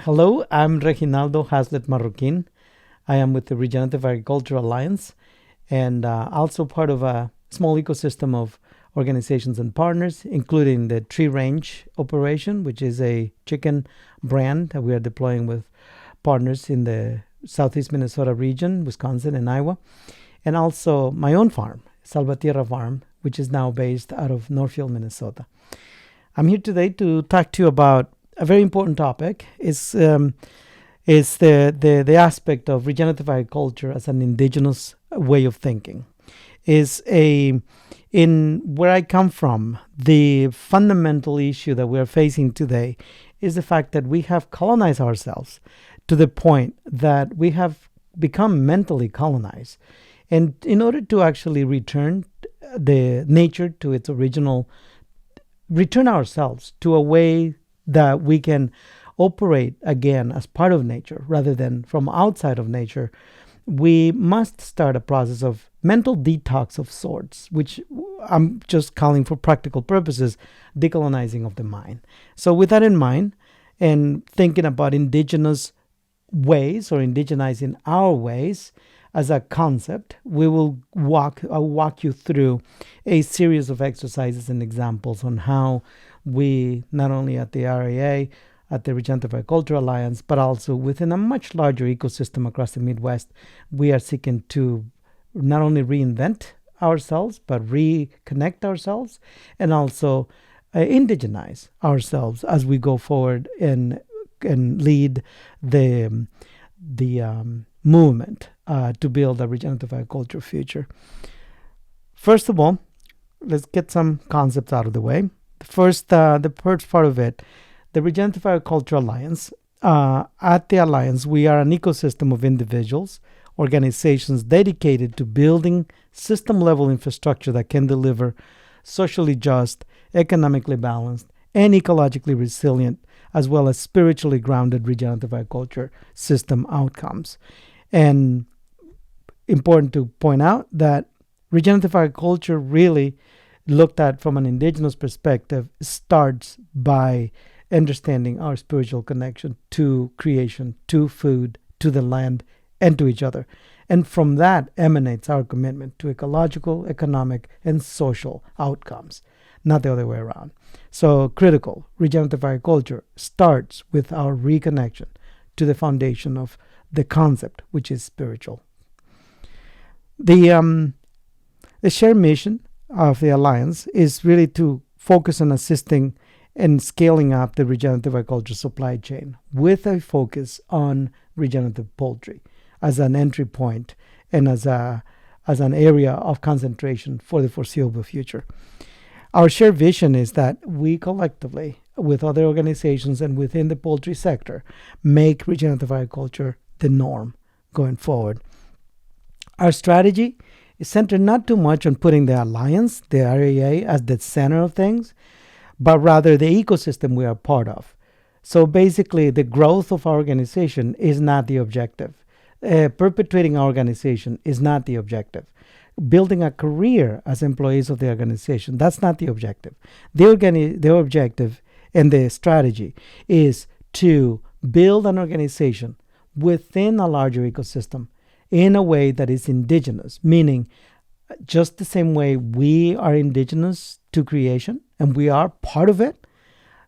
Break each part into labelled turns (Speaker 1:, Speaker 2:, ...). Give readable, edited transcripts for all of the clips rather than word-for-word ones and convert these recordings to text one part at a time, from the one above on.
Speaker 1: Hello, I'm Reginaldo Hazlet Marroquin. I am with the Regenerative Agriculture Alliance and also part of a small ecosystem of organizations and partners, including the Tree Range Operation, which is a chicken brand that we are deploying with partners in the Southeast Minnesota region, Wisconsin, and Iowa, and also my own farm, Salvatierra Farm, which is now based out of Northfield, Minnesota. I'm here today to talk to you about a very important topic. Is the aspect of regenerative agriculture as an indigenous way of thinking. Is a In where I come from, the fundamental issue that we are facing today is the fact that we have colonized ourselves to the point that we have become mentally colonized. And in order to actually return the nature to its original, return ourselves to a way that we can operate again as part of nature rather than from outside of nature, we must start a process of mental detox of sorts, which I'm just calling for practical purposes, decolonizing of the mind. So with that in mind, and thinking about indigenous ways or indigenizing our ways as a concept, I'll walk you through a series of exercises and examples on how we, not only at the RAA, at the Regenerative Agriculture Alliance, but also within a much larger ecosystem across the Midwest, we are seeking to not only reinvent ourselves, but reconnect ourselves and also indigenize ourselves as we go forward and lead the movement to build a regenerative agriculture future. First of all, let's get some concepts out of the way. The first part of it, the Regenerative Agriculture Alliance. At the Alliance, we are an ecosystem of individuals, organizations dedicated to building system-level infrastructure that can deliver socially just, economically balanced, and ecologically resilient, as well as spiritually grounded regenerative agriculture system outcomes. And important to point out that regenerative agriculture, really looked at from an indigenous perspective, starts by understanding our spiritual connection to creation, to food, to the land, and to each other. And from that emanates our commitment to ecological, economic, and social outcomes, not the other way around. So critical, regenerative agriculture starts with our reconnection to the foundation of the concept, which is spiritual. The shared mission of the Alliance is really to focus on assisting and scaling up the regenerative agriculture supply chain with a focus on regenerative poultry as an entry point and as an area of concentration for the foreseeable future. Our shared vision is that we collectively, with other organizations and within the poultry sector, make regenerative agriculture the norm going forward. Our strategy is centered not too much on putting the Alliance, the RAA, as the center of things, but rather the ecosystem we are part of. So basically, the growth of our organization is not the objective. Perpetuating our organization is not the objective. Building a career as employees of the organization, that's not the objective. The objective and the strategy is to build an organization within a larger ecosystem in a way that is indigenous, meaning just the same way we are indigenous to creation and we are part of it,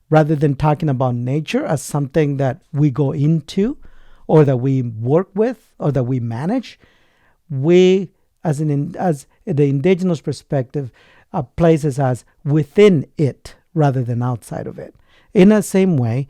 Speaker 1: rather than talking about nature as something that we go into or that we work with or that we manage, we as the indigenous perspective places us within it rather than outside of it. In the same way,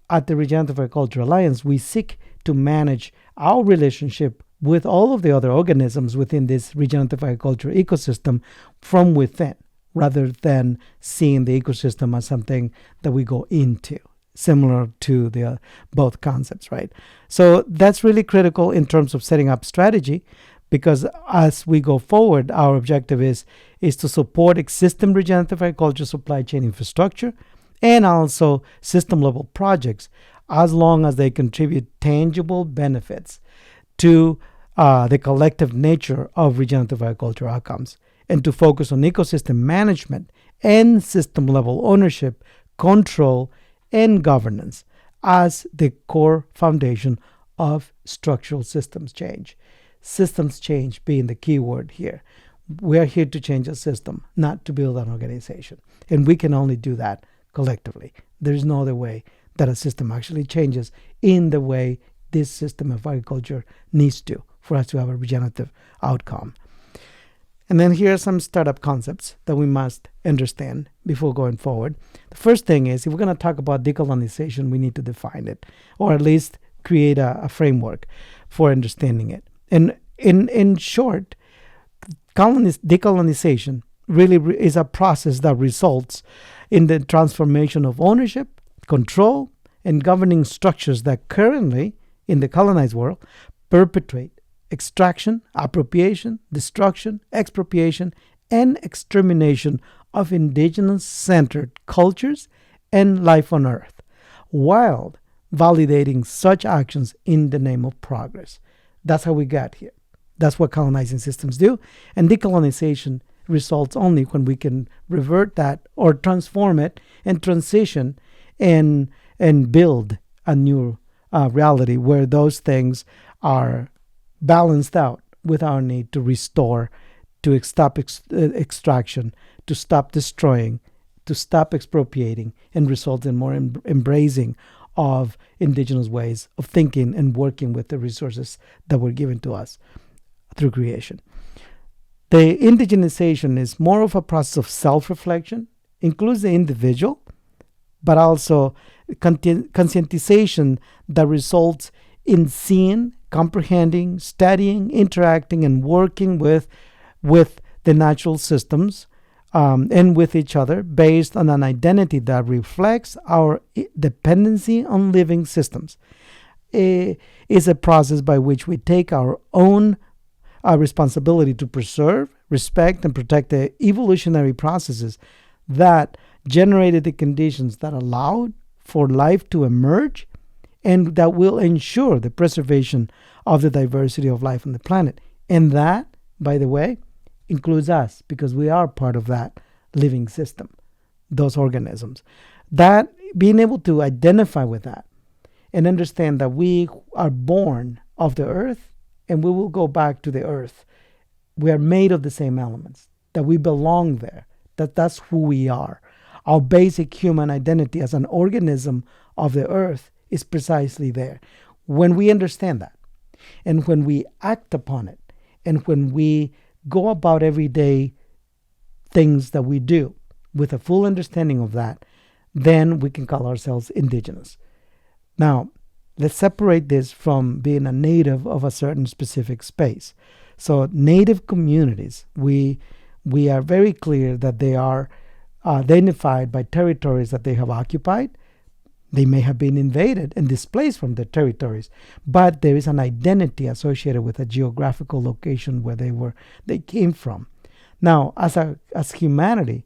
Speaker 1: at the Regenerative Agriculture Alliance, we seek to manage our relationship with all of the other organisms within this regenerative agriculture ecosystem from within, rather than seeing the ecosystem as something that we go into, similar to the both concepts, right? So that's really critical in terms of setting up strategy, because as we go forward, our objective is to support existing regenerative agriculture supply chain infrastructure and also system level projects, as long as they contribute tangible benefits to the collective nature of regenerative agriculture outcomes, and to focus on ecosystem management and system level ownership, control, and governance as the core foundation of structural systems change. Systems change being the key word here. We are here to change a system, not to build an organization. And we can only do that collectively. There's no other way that a system actually changes in the way this system of agriculture needs to for us to have a regenerative outcome. And then here are some startup concepts that we must understand before going forward. The first thing is, if we're going to talk about decolonization, we need to define it, or at least create a framework for understanding it. And in short, decolonization really is a process that results in the transformation of ownership, control, and governing structures that currently, in the colonized world, perpetrate extraction, appropriation, destruction, expropriation, and extermination of indigenous-centered cultures and life on Earth, while validating such actions in the name of progress. That's how we got here. That's what colonizing systems do. And decolonization results only when we can revert that or transform it and transition and build a new reality where those things are balanced out with our need to restore, to stop extraction, to stop destroying, to stop expropriating, and result in more embracing of indigenous ways of thinking and working with the resources that were given to us through creation. The indigenization is more of a process of self-reflection, includes the individual, but also conscientization that results in seeing, comprehending, studying, interacting, and working with the natural systems and with each other based on an identity that reflects our dependency on living systems. It is a process by which we take our own responsibility to preserve, respect, and protect the evolutionary processes that generated the conditions that allowed for life to emerge and that will ensure the preservation of the diversity of life on the planet. And that, by the way, includes us, because we are part of that living system, those organisms. That being able to identify with that and understand that we are born of the earth and we will go back to the earth. We are made of the same elements, that we belong there, that's who we are. Our basic human identity as an organism of the earth is precisely there. When we understand that, and when we act upon it, and when we go about everyday things that we do with a full understanding of that, then we can call ourselves indigenous. Now, let's separate this from being a native of a certain specific space. So native communities, we are very clear that they are identified by territories that they have occupied. They may have been invaded and displaced from their territories, but there is an identity associated with a geographical location where they came from. Now, as humanity,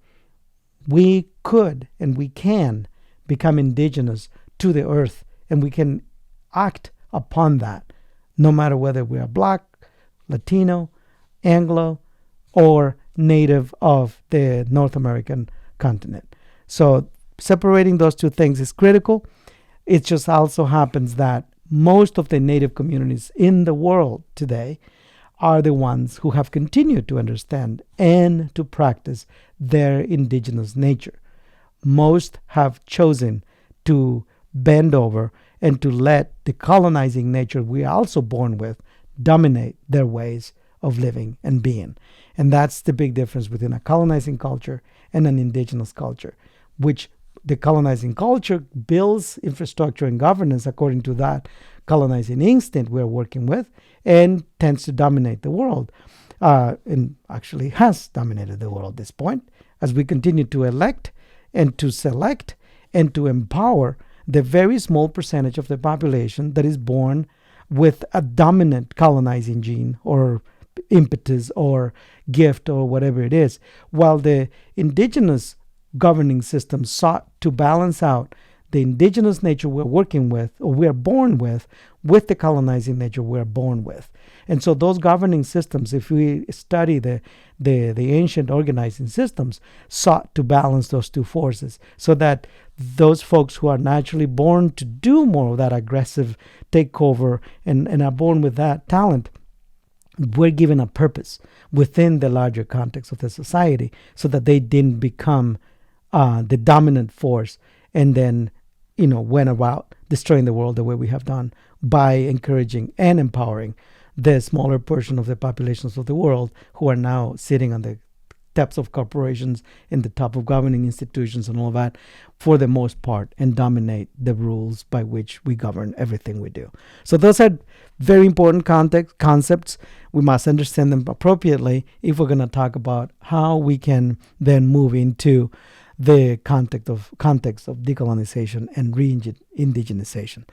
Speaker 1: we could and we can become indigenous to the earth, and we can act upon that, no matter whether we are Black, Latino, Anglo, or native of the North American continent. So separating those two things is critical. It just also happens that most of the native communities in the world today are the ones who have continued to understand and to practice their indigenous nature. Most have chosen to bend over and to let the colonizing nature we are also born with dominate their ways of living and being. And that's the big difference between a colonizing culture and an indigenous culture, which the colonizing culture builds infrastructure and governance according to that colonizing instinct we're working with and tends to dominate the world, and actually has dominated the world at this point as we continue to elect and to select and to empower the very small percentage of the population that is born with a dominant colonizing gene or impetus or gift or whatever it is, while the indigenous governing system sought to balance out the indigenous nature we're working with, or we're born with the colonizing nature we're born with. And so those governing systems, if we study the ancient organizing systems, sought to balance those two forces so that those folks who are naturally born to do more of that aggressive takeover and are born with that talent, were given a purpose within the larger context of the society so that they didn't become the dominant force and then, went about destroying the world the way we have done by encouraging and empowering the smaller portion of the populations of the world who are now sitting on the tops of corporations, in the top of governing institutions and all that, for the most part, and dominate the rules by which we govern everything we do. So those are very important concepts. We must understand them appropriately if we're going to talk about how we can then move into the context of decolonization and re-indigenization.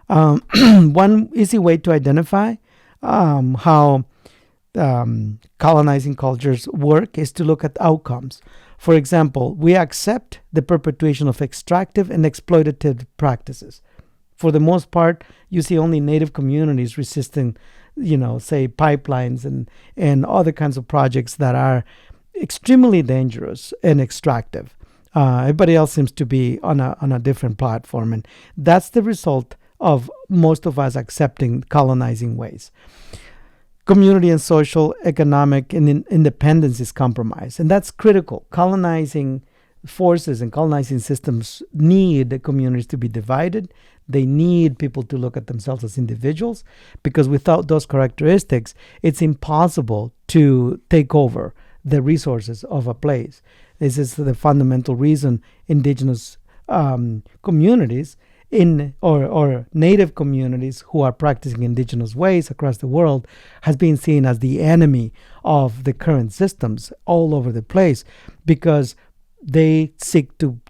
Speaker 1: One easy way to identify how colonizing cultures work is to look at outcomes. For example, we accept the perpetuation of extractive and exploitative practices. For the most part, you see only native communities resisting, say pipelines and other kinds of projects that are extremely dangerous and extractive. Everybody else seems to be on a different platform, and that's the result of most of us accepting colonizing ways. Community and social, economic, and independence is compromised, and that's critical. Colonizing forces and colonizing systems need the communities to be divided. They need people to look at themselves as individuals, because without those characteristics, it's impossible to take over the resources of a place. This is the fundamental reason indigenous communities or native communities who are practicing indigenous ways across the world has been seen as the enemy of the current systems all over the place, because they seek to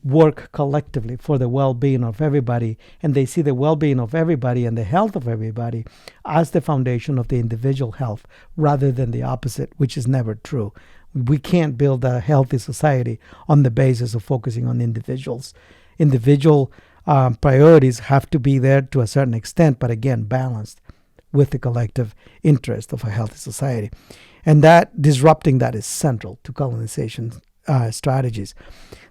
Speaker 1: work collectively for the well-being of everybody, and they see the well-being of everybody and the health of everybody as the foundation of the individual health, rather than the opposite, which is never true. We can't build a healthy society on the basis of focusing on individuals. Individual priorities have to be there to a certain extent, but again, balanced with the collective interest of a healthy society. And that disrupting that is central to colonization strategies.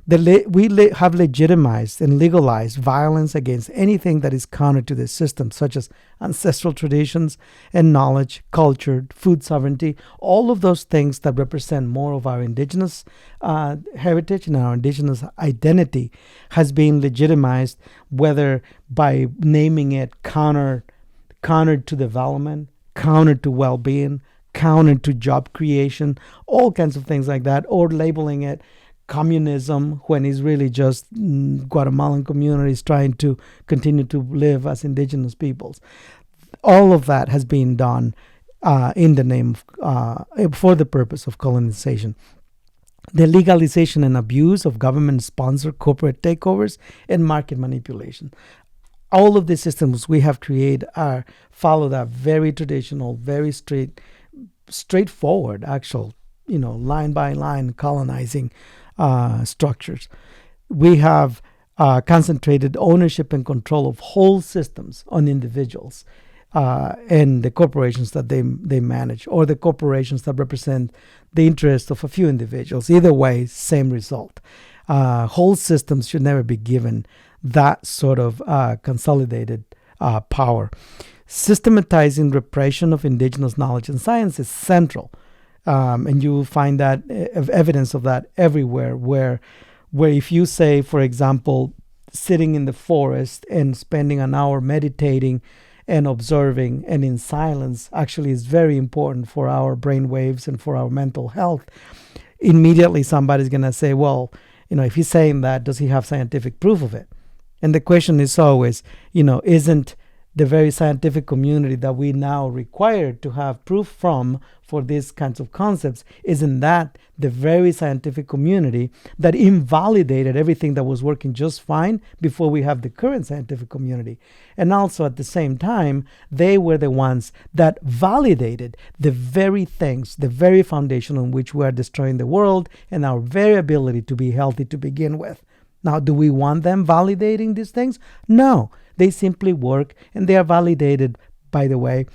Speaker 1: We have legitimized and legalized violence against anything that is counter to the system, such as ancestral traditions and knowledge, culture, food sovereignty, all of those things that represent more of our indigenous heritage and our indigenous identity has been legitimized, whether by naming it counter to development, counter to well-being, counter to job creation, all kinds of things like that, or labeling it communism when it's really just Guatemalan communities trying to continue to live as indigenous peoples. All of that has been done in the name of, for the purpose of colonization. The legalization and abuse of government-sponsored corporate takeovers and market manipulation. All of the systems we have created follow that very traditional, very straightforward, actual, line by line colonizing structures. We have concentrated ownership and control of whole systems on individuals and the corporations that they manage, or the corporations that represent the interests of a few individuals. Either way, same result. Whole systems should never be given that sort of consolidated power. Systematizing repression of indigenous knowledge and science is central. And you will find that evidence of that everywhere, where if you say, for example, sitting in the forest and spending an hour meditating and observing and in silence actually is very important for our brain waves and for our mental health, immediately somebody's going to say, well, if he's saying that, does he have scientific proof of it? And the question is always, isn't the very scientific community that we now require to have proof from for these kinds of concepts, isn't that the very scientific community that invalidated everything that was working just fine before we have the current scientific community? And also at the same time, they were the ones that validated the very things, the very foundation on which we are destroying the world and our very ability to be healthy to begin with. Now, do we want them validating these things? No. They simply work, and they are validated, by the way,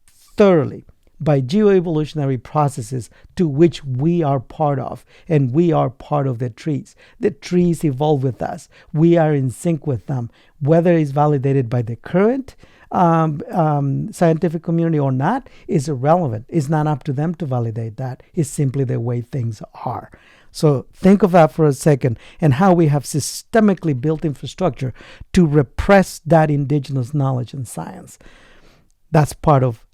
Speaker 1: thoroughly, by geoevolutionary processes to which we are part of, and we are part of the trees. The trees evolve with us. We are in sync with them. Whether it's validated by the current scientific community or not is irrelevant. It's not up to them to validate that. It's simply the way things are. So think of that for a second, and how we have systemically built infrastructure to repress that indigenous knowledge and science. That's part of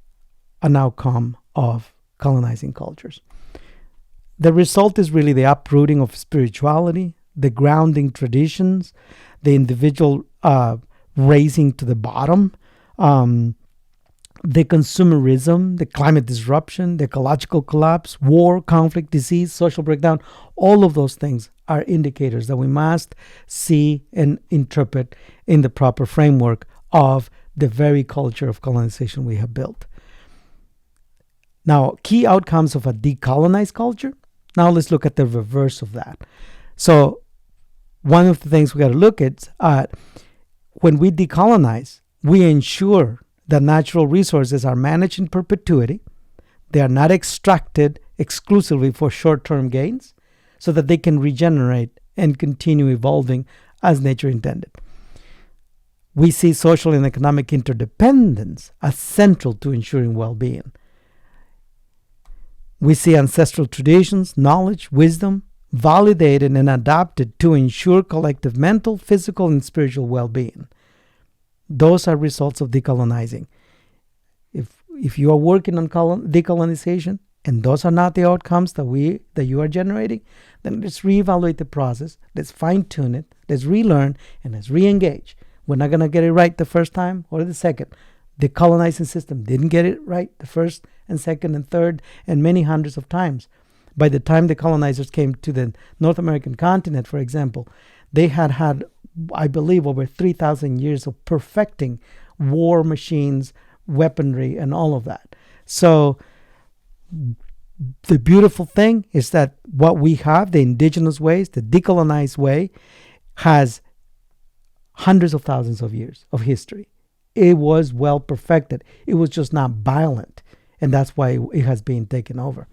Speaker 1: an outcome of colonizing cultures. The result is really the uprooting of spirituality, the grounding traditions, the individual raising to the bottom, the consumerism, the climate disruption, the ecological collapse, war, conflict, disease, social breakdown. All of those things are indicators that we must see and interpret in the proper framework of the very culture of colonization we have built. Now, key outcomes of a decolonized culture. Now let's look at the reverse of that. So one of the things we got to look at, when we decolonize, we ensure that natural resources are managed in perpetuity. They are not extracted exclusively for short-term gains, so that they can regenerate and continue evolving as nature intended. We see social and economic interdependence as central to ensuring well-being. We see ancestral traditions, knowledge, wisdom validated and adapted to ensure collective mental, physical, and spiritual well-being. Those are results of decolonizing. If you are working on decolonization and those are not the outcomes that you are generating, then let's reevaluate the process, let's fine-tune it, let's relearn, and let's re-engage. We're not going to get it right the first time or the second. The colonizing system didn't get it right the first and second and third and many hundreds of times. By the time the colonizers came to the North American continent, for example, they had, I believe, over 3,000 years of perfecting war machines, weaponry, and all of that. So the beautiful thing is that what we have, the indigenous ways, the decolonized way, has hundreds of thousands of years of history. It was well perfected. It was just not violent, and that's why it has been taken over.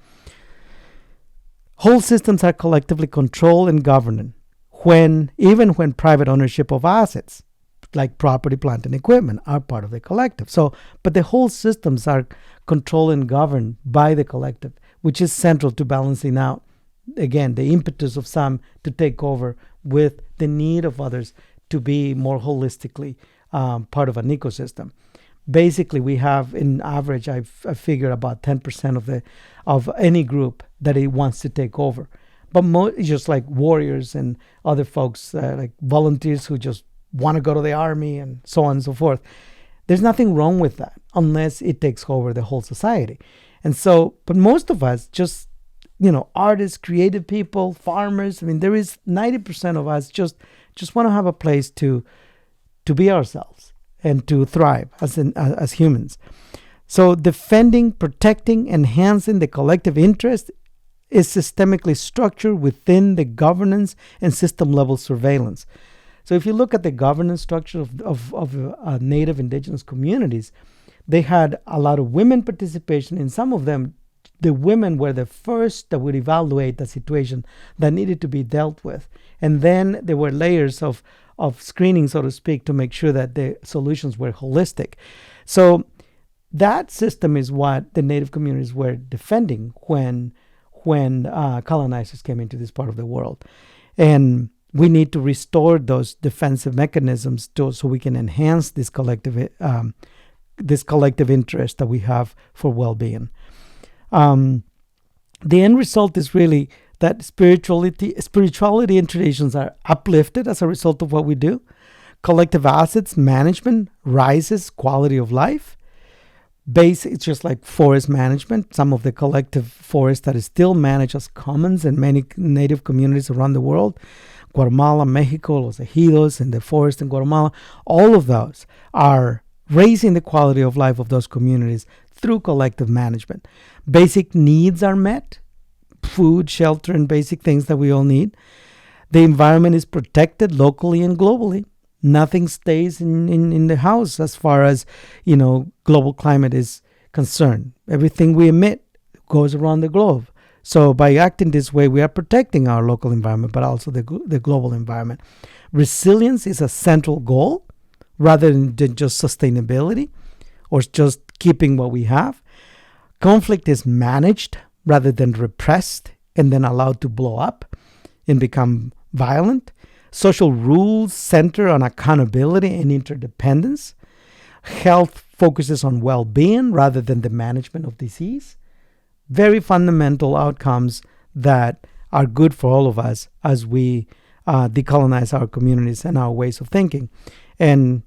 Speaker 1: Whole systems are collectively controlled and governed even when private ownership of assets like property, plant, and equipment are part of the collective. But the whole systems are controlled and governed by the collective, which is central to balancing out, again, the impetus of some to take over with the need of others to be more holistically part of an ecosystem. Basically, we have, in average, I figure about 10% of any group that it wants to take over. But just like warriors and other folks, like volunteers who just want to go to the army and so on and so forth. There's nothing wrong with that unless it takes over the whole society. And so, but most of us just, artists, creative people, farmers, there is 90% of us just want to have a place to be ourselves and to thrive as humans. So defending, protecting, enhancing the collective interest is systemically structured within the governance and system level surveillance. So if you look at the governance structure of native indigenous communities, they had a lot of women participation. In some of them, the women were the first that would evaluate the situation that needed to be dealt with. And then there were layers of screening, so to speak, to make sure that the solutions were holistic. So that system is what the native communities were defending when colonizers came into this part of the world. And we need to restore those defensive mechanisms so we can enhance this collective interest that we have for well-being. The end result is really that spirituality and traditions are uplifted as a result of what we do. Collective assets management rises quality of life. It's just like forest management. Some of the collective forests that is still managed as commons in many native communities around the world. Guatemala, Mexico, Los Ejidos, and the forest in Guatemala. All of those are raising the quality of life of those communities through collective management. Basic needs are met. Food, shelter, and basic things that we all need. The environment is protected locally and globally. Nothing stays in the house as far as, global climate is concern. Everything we emit goes around the globe. So by acting this way, we are protecting our local environment, but also the global environment. Resilience is a central goal rather than just sustainability or just keeping what we have. Conflict is managed rather than repressed and then allowed to blow up and become violent. Social rules center on accountability and interdependence. Health focuses on well-being rather than the management of disease. Very fundamental outcomes that are good for all of us as we decolonize our communities and our ways of thinking. And,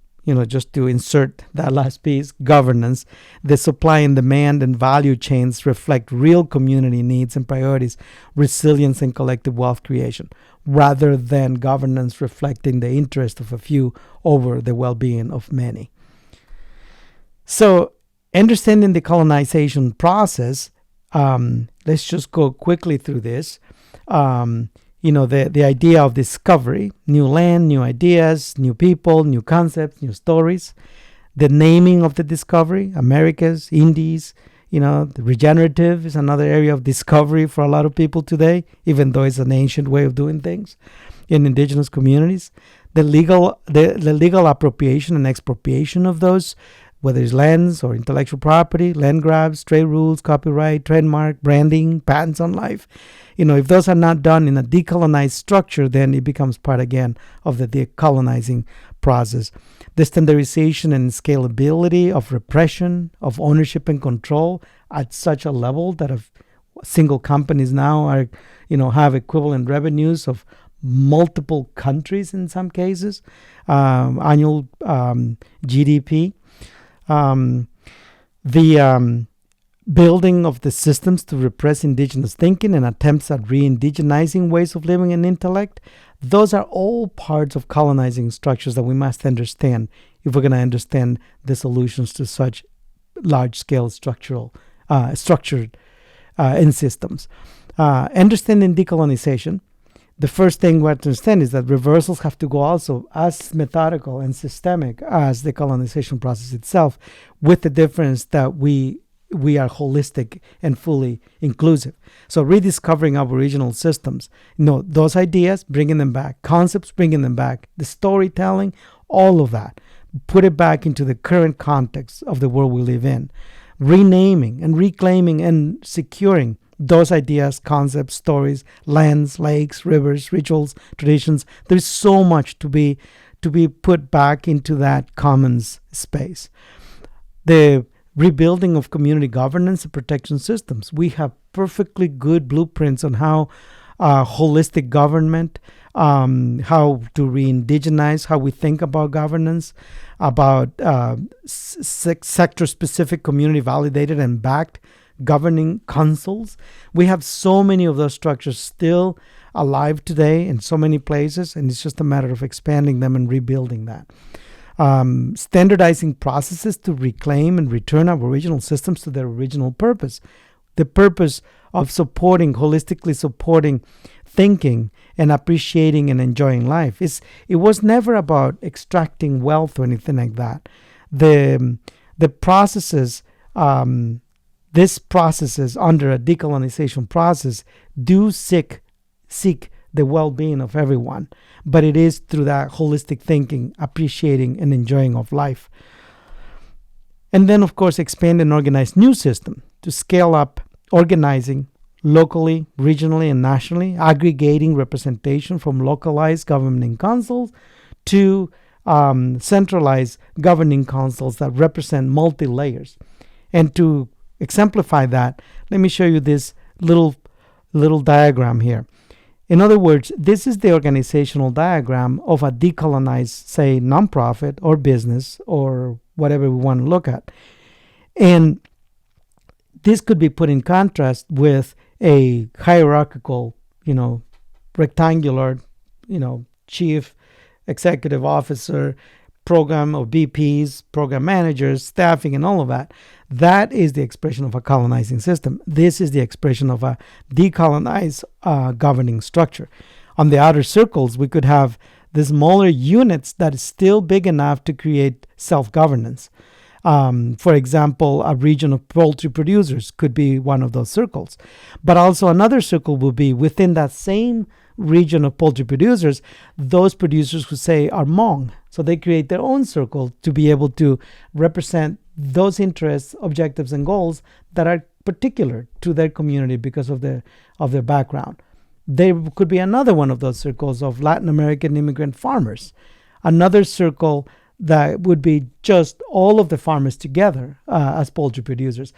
Speaker 1: just to insert that last piece, governance, the supply and demand and value chains reflect real community needs and priorities, resilience and collective wealth creation, rather than governance reflecting the interest of a few over the well-being of many. So, understanding the colonization process, let's just go quickly through this. The idea of discovery, new land, new ideas, new people, new concepts, new stories. The naming of the discovery, Americas, Indies, the regenerative is another area of discovery for a lot of people today, even though it's an ancient way of doing things in indigenous communities. The legal appropriation and expropriation of those, whether it's lands or intellectual property, land grabs, trade rules, copyright, trademark, branding, patents on life. If those are not done in a decolonized structure, then it becomes part again of the decolonizing process. The standardization and scalability of repression, of ownership and control at such a level that single companies now are, have equivalent revenues of multiple countries in some cases, annual GDP. The building of the systems to repress indigenous thinking and attempts at re-indigenizing ways of living and intellect, those are all parts of colonizing structures that we must understand if we're going to understand the solutions to such large-scale structured in systems. Understanding decolonization, the first thing we have to understand is that reversals have to go also as methodical and systemic as the colonization process itself, with the difference that we are holistic and fully inclusive. So rediscovering Aboriginal systems, those ideas, bringing them back, concepts, bringing them back, the storytelling, all of that, put it back into the current context of the world we live in, renaming and reclaiming and securing those ideas, concepts, stories, lands, lakes, rivers, rituals, traditions. There's so much to be put back into that commons space. The rebuilding of community governance and protection systems. We have perfectly good blueprints on how holistic government, how to re-indigenize, how we think about governance, about sector-specific, community-validated and backed governing councils. We have so many of those structures still alive today in so many places, and it's just a matter of expanding them and rebuilding that. Standardizing processes to reclaim and return Aboriginal systems to their original purpose. The purpose of holistically supporting thinking and appreciating and enjoying life. It was never about extracting wealth or anything like that. The processes, these processes under a decolonization process do seek the well-being of everyone, but it is through that holistic thinking, appreciating and enjoying of life. And then, of course, expand and organize new system to scale up organizing locally, regionally, and nationally, aggregating representation from localized governing councils to centralized governing councils that represent multi-layers. And to exemplify that, let me show you this little diagram here. In other words, this is the organizational diagram of a decolonized, say, nonprofit or business or whatever we want to look at. And this could be put in contrast with a hierarchical, rectangular, chief executive officer, program or BPs, program managers, staffing, and all of that. That is the expression of a colonizing system. This is the expression of a decolonized governing structure. On the outer circles, we could have the smaller units that is still big enough to create self-governance. For example, a region of poultry producers could be one of those circles. But also another circle will be within that same region of poultry producers, those producers who say are Hmong. So they create their own circle to be able to represent those interests, objectives, and goals that are particular to their community because of their background. There could be another one of those circles of Latin American immigrant farmers, another circle that would be just all of the farmers together as poultry producers.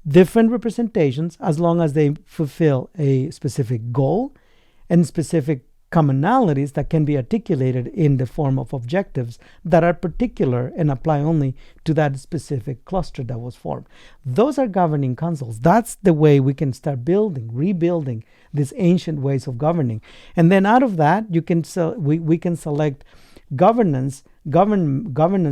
Speaker 1: Different representations as long as they fulfill a specific goal and specific commonalities that can be articulated in the form of objectives that are particular and apply only to that specific cluster that was formed. Those are governing councils. That's the way we can start rebuilding these ancient ways of governing. And then out of that, we can select governance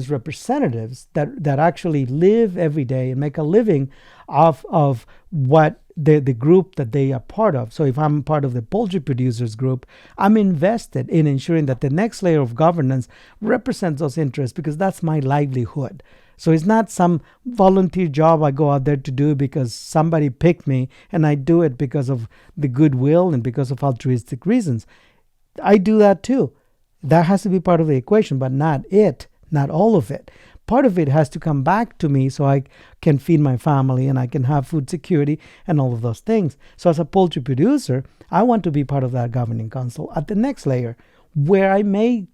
Speaker 1: representatives that actually live every day and make a living off of what the group that they are part of. So if I'm part of the poultry producers group, I'm invested in ensuring that the next layer of governance represents those interests because that's my livelihood. So it's not some volunteer job I go out there to do because somebody picked me, and I do it because of the goodwill and because of altruistic reasons. I do that too. That has to be part of the equation, but not all of it. Part of it has to come back to me so I can feed my family and I can have food security and all of those things. So as a poultry producer, I want to be part of that governing council at the next layer, where I may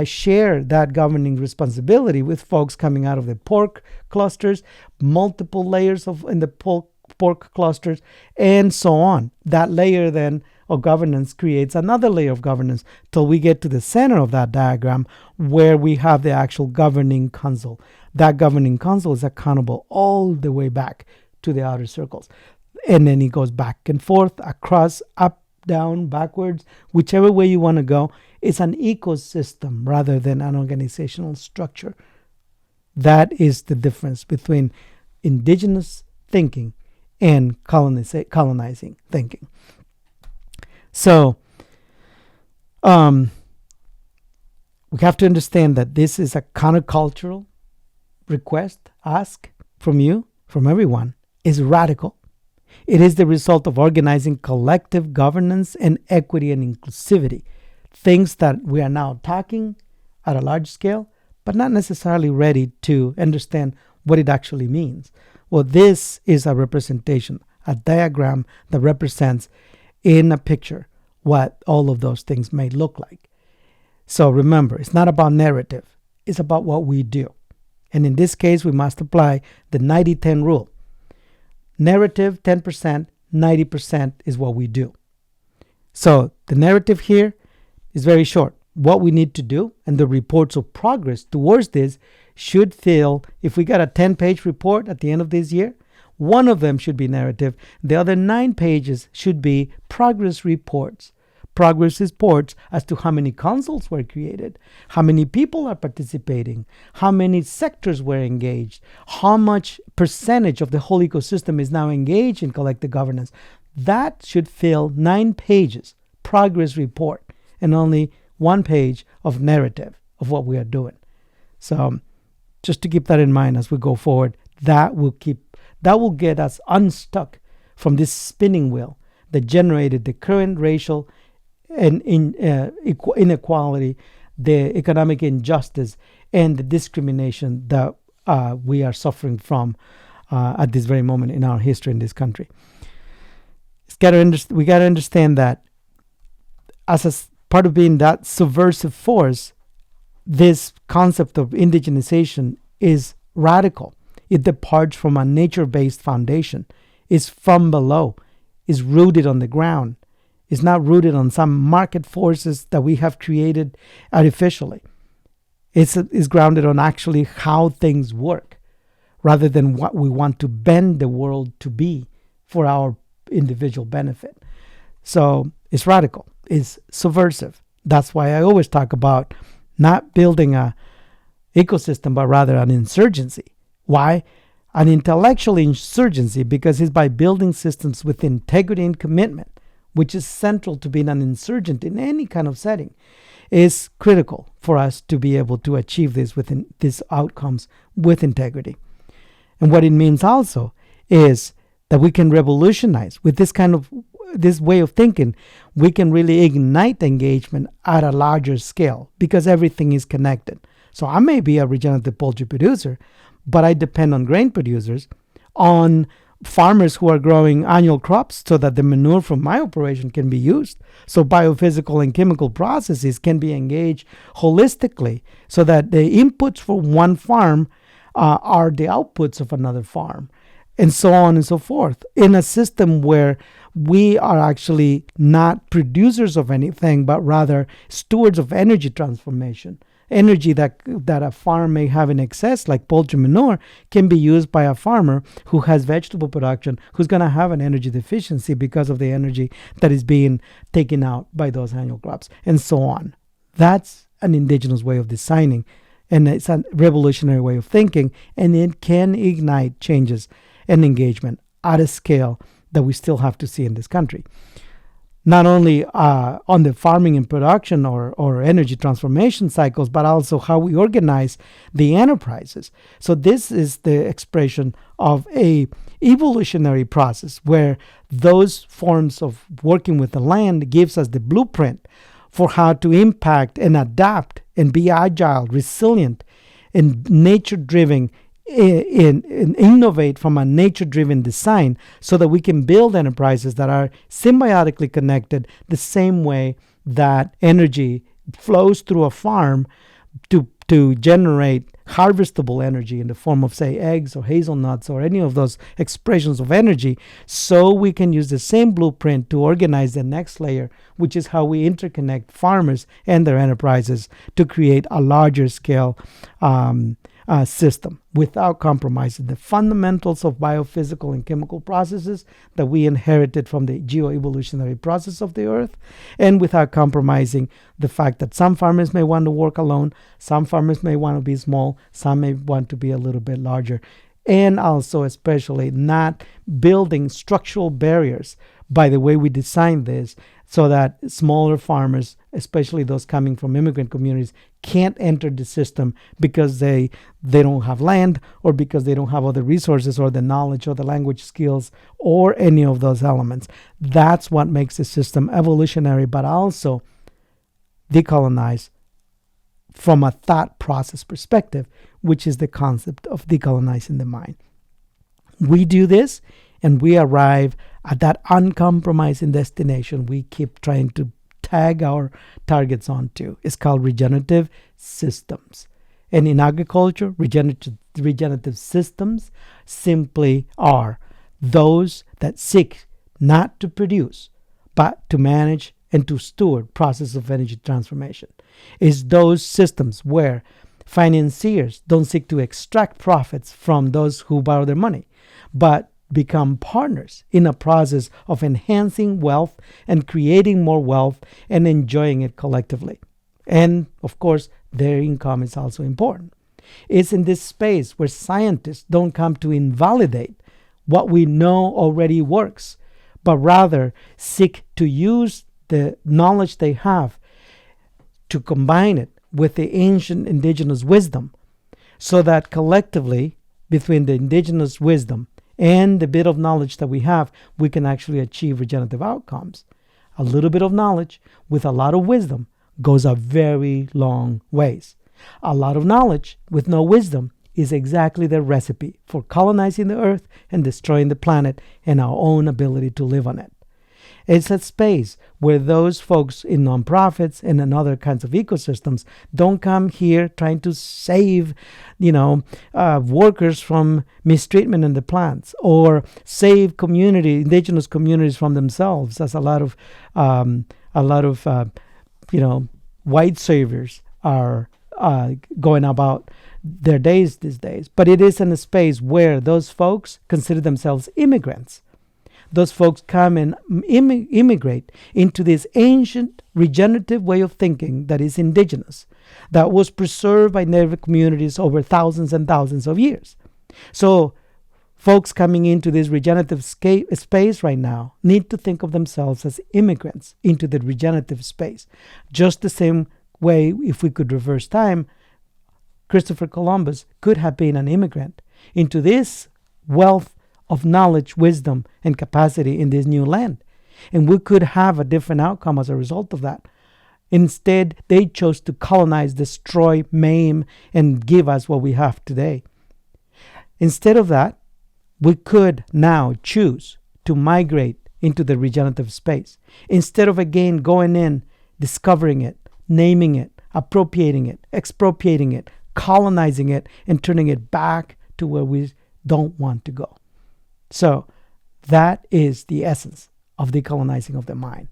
Speaker 1: share that governing responsibility with folks coming out of the pork clusters, multiple layers in the pork clusters, and so on. That layer then of governance creates another layer of governance till we get to the center of that diagram where we have the actual governing council. That governing council is accountable all the way back to the outer circles. And then it goes back and forth, across, up, down, backwards, whichever way you want to go. It's an ecosystem rather than an organizational structure. That is the difference between indigenous thinking and colonizing thinking. So we have to understand that this is a countercultural request, ask from you, from everyone, is radical. It is the result of organizing collective governance and equity and inclusivity, things that we are now talking at a large scale, but not necessarily ready to understand what it actually means. Well, this is a representation, a diagram that represents in a picture what all of those things may look like. So remember, it's not about narrative. It's about what we do. And in this case, we must apply the 90-10 rule. Narrative, 10%, 90% is what we do. So the narrative here is very short. What we need to do and the reports of progress towards this should fill, if we got a 10-page report at the end of this year, one of them should be narrative. The other 9 pages should be progress reports. Progress reports as to how many councils were created, how many people are participating, how many sectors were engaged, how much percentage of the whole ecosystem is now engaged in collective governance. That should fill 9 pages, progress report, and only 1 page of narrative of what we are doing. So just to keep that in mind as we go forward, that will get us unstuck from this spinning wheel that generated the current racial and inequality, the economic injustice, and the discrimination that we are suffering from at this very moment in our history in this country. We got to understand that as a part of being that subversive force, this concept of indigenization is radical. It departs from a nature-based foundation, is from below, is rooted on the ground, is not rooted on some market forces that we have created artificially. It's grounded on actually how things work, rather than what we want to bend the world to be for our individual benefit. So it's radical, it's subversive. That's why I always talk about not building a ecosystem, but rather an insurgency. Why? An intellectual insurgency, because it's by building systems with integrity and commitment, which is central to being an insurgent in any kind of setting. is critical for us to be able to achieve these outcomes with integrity. And what it means also is that we can revolutionize with this way of thinking. We can really ignite engagement at a larger scale because everything is connected. So I may be a regenerative poultry producer, but I depend on grain producers, on farmers who are growing annual crops so that the manure from my operation can be used. So biophysical and chemical processes can be engaged holistically so that the inputs for one farm are the outputs of another farm, and so on and so forth, in a system where we are actually not producers of anything, but rather stewards of energy transformation. Energy that a farm may have in excess, like poultry manure, can be used by a farmer who has vegetable production, who's going to have an energy deficiency because of the energy that is being taken out by those annual crops, and so on. That's an indigenous way of designing, and it's a revolutionary way of thinking, and it can ignite changes and engagement at a scale that we still have to see in this country. Not only on the farming and production or energy transformation cycles, but also how we organize the enterprises. So this is the expression of a evolutionary process where those forms of working with the land gives us the blueprint for how to impact and adapt and be agile, resilient, and nature-driven, and innovate from a nature-driven design so that we can build enterprises that are symbiotically connected the same way that energy flows through a farm to generate harvestable energy in the form of, say, eggs or hazelnuts or any of those expressions of energy, so we can use the same blueprint to organize the next layer, which is how we interconnect farmers and their enterprises to create a larger scale system without compromising the fundamentals of biophysical and chemical processes that we inherited from the geoevolutionary process of the earth, and without compromising the fact that some farmers may want to work alone, some farmers may want to be small, some may want to be a little bit larger, and also especially not building structural barriers by the way we design this, so that smaller farmers, especially those coming from immigrant communities, can't enter the system because they don't have land, or because they don't have other resources or the knowledge or the language skills or any of those elements. That's what makes the system evolutionary, but also decolonize from a thought process perspective, which is the concept of decolonizing the mind. We do this and we arrive at that uncompromising destination we keep trying to tag our targets onto. It's called regenerative systems. And in agriculture, regenerative systems simply are those that seek not to produce, but to manage and to steward process of energy transformation. It's those systems where financiers don't seek to extract profits from those who borrow their money, but become partners in a process of enhancing wealth and creating more wealth and enjoying it collectively. And of course, their income is also important. It's in this space where scientists don't come to invalidate what we know already works, but rather seek to use the knowledge they have to combine it with the ancient indigenous wisdom, so that collectively, between the indigenous wisdom and the bit of knowledge that we have, we can actually achieve regenerative outcomes. A little bit of knowledge with a lot of wisdom goes a very long ways. A lot of knowledge with no wisdom is exactly the recipe for colonizing the earth and destroying the planet and our own ability to live on it. It's a space where those folks in nonprofits and in other kinds of ecosystems don't come here trying to save, workers from mistreatment in the plants, or save indigenous communities from themselves, as a lot of white saviors are going about their days these days. But it is in a space where those folks consider themselves immigrants. Those folks come and immigrate into this ancient regenerative way of thinking that is indigenous, that was preserved by native communities over thousands and thousands of years. So folks coming into this regenerative space right now need to think of themselves as immigrants into the regenerative space, just the same way, if we could reverse time, Christopher Columbus could have been an immigrant into this wealth of knowledge, wisdom, and capacity in this new land. And we could have a different outcome as a result of that. Instead, they chose to colonize, destroy, maim, and give us what we have today. Instead of that, we could now choose to migrate into the regenerative space. Instead of again going in, discovering it, naming it, appropriating it, expropriating it, colonizing it, and turning it back to where we don't want to go. So that is the essence of decolonizing of the mind.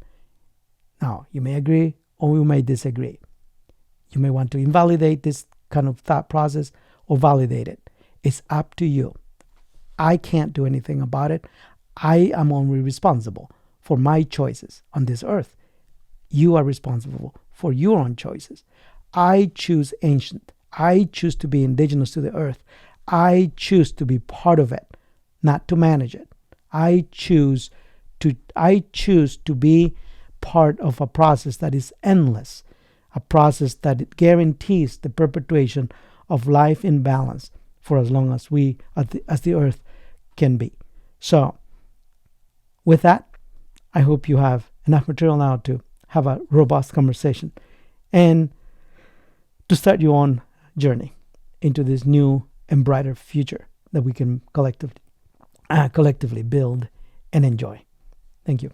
Speaker 1: Now, you may agree or you may disagree. You may want to invalidate this kind of thought process or validate it. It's up to you. I can't do anything about it. I am only responsible for my choices on this earth. You are responsible for your own choices. I choose ancient. I choose to be indigenous to the earth. I choose to be part of it, not to manage it. I choose to be part of a process that is endless, a process that guarantees the perpetuation of life in balance for as long as we, as the earth, can be. So, with that, I hope you have enough material now to have a robust conversation and to start your own journey into this new and brighter future that we can collectively build and enjoy. Thank you.